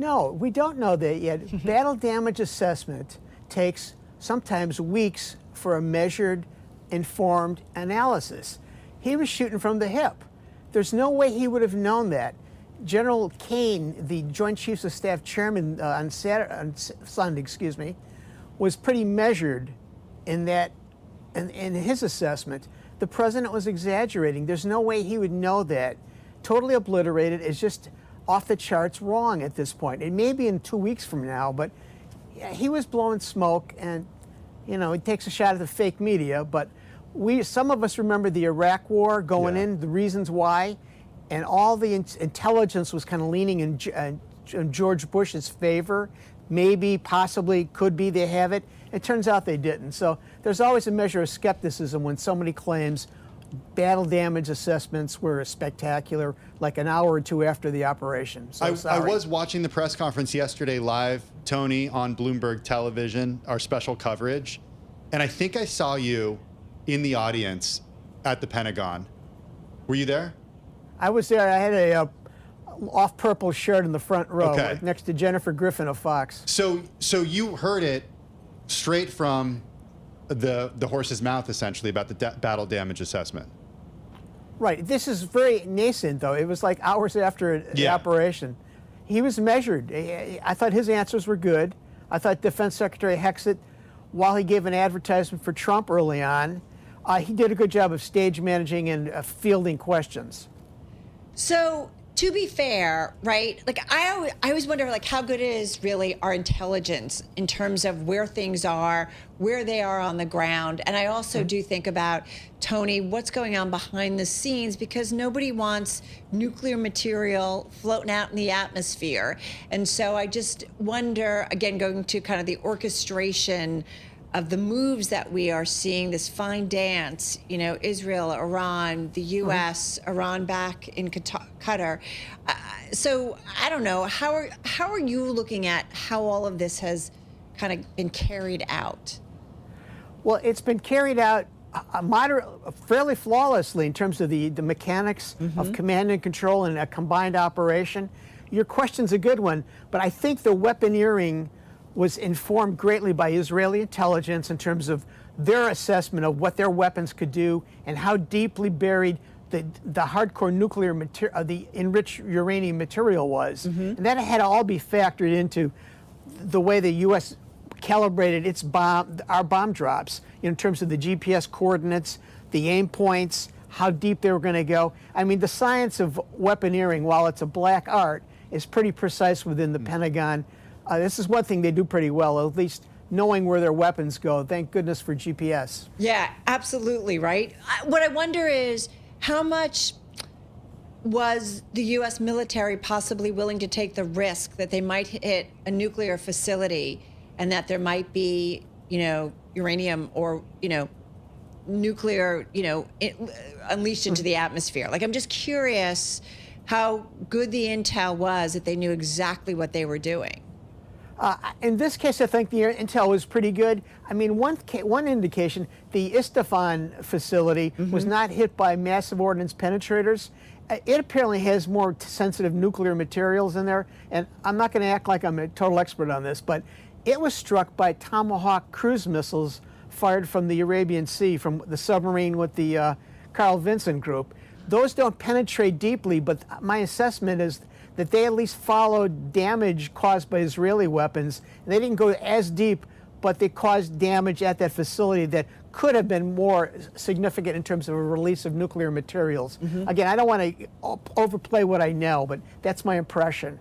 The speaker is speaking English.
No, we don't know that yet. Battle damage assessment takes sometimes weeks for a measured, informed analysis. He was shooting from the hip. There's no way he would have known that. General Kane, the Joint Chiefs of Staff chairman on Sunday, was pretty measured in that, in his assessment. The president was exaggerating. There's no way he would know that. Totally obliterated. It's just off the charts wrong at this point. It may be in 2 weeks from now, but yeah, he was blowing smoke, and he takes a shot at the fake media. But some of us remember the Iraq War going in, the reasons why, and all the intelligence was kind of leaning in George Bush's favor. Maybe, possibly, could be they have it. It turns out they didn't. So there's always a measure of skepticism when somebody claims battle damage assessments were spectacular, like an hour or two after the operation. So I was watching the press conference yesterday live, Tony, on Bloomberg Television, our special coverage, and I think I saw you in the audience at the Pentagon. Were you there? I was there. I had a off purple shirt in the front row next to Jennifer Griffin of Fox. So you heard it straight from the horse's mouth, essentially, about the battle damage assessment. Right. This is very nascent, though. It was like hours after the operation. He was measured. I thought his answers were good. I thought Defense Secretary Hexet, while he gave an advertisement for Trump early on, he did a good job of stage managing and fielding questions. So, to be fair, right, like I always wonder, like, how good is really our intelligence in terms of where things are, where they are on the ground. And I also do think about, Tony, what's going on behind the scenes, because nobody wants nuclear material floating out in the atmosphere. And so I just wonder, again, going to kind of the orchestration of the moves that we are seeing, this fine dance, Israel, Iran, the U.S., Iran back in Qatar. So I don't know, how are you looking at how all of this has kind of been carried out? Well, it's been carried out fairly flawlessly in terms of the mechanics of command and control in a combined operation. Your question's a good one, but I think the weaponeering was informed greatly by Israeli intelligence in terms of their assessment of what their weapons could do and how deeply buried the hardcore nuclear material, the enriched uranium material was. And that had to all be factored into the way the U.S. calibrated our bomb drops in terms of the GPS coordinates, the aim points, how deep they were going to go. I mean, the science of weaponeering, while it's a black art, is pretty precise within the Pentagon. This is one thing they do pretty well, at least knowing where their weapons go. Thank goodness for GPS. Yeah, absolutely, right? What I wonder is, how much was the U.S. military possibly willing to take the risk that they might hit a nuclear facility and that there might be, uranium or, nuclear, unleashed into the atmosphere? Like, I'm just curious how good the intel was that they knew exactly what they were doing. In this case, I think the intel was pretty good. I mean, one indication, the Isfahan facility was not hit by massive ordnance penetrators. It apparently has more sensitive nuclear materials in there, and I'm not going to act like I'm a total expert on this, but it was struck by Tomahawk cruise missiles fired from the Arabian Sea, from the submarine with the Carl Vinson group. Those don't penetrate deeply, but my assessment is that they at least followed damage caused by Israeli weapons. They didn't go as deep, but they caused damage at that facility that could have been more significant in terms of a release of nuclear materials. Again, I don't want to overplay what I know, but that's my impression.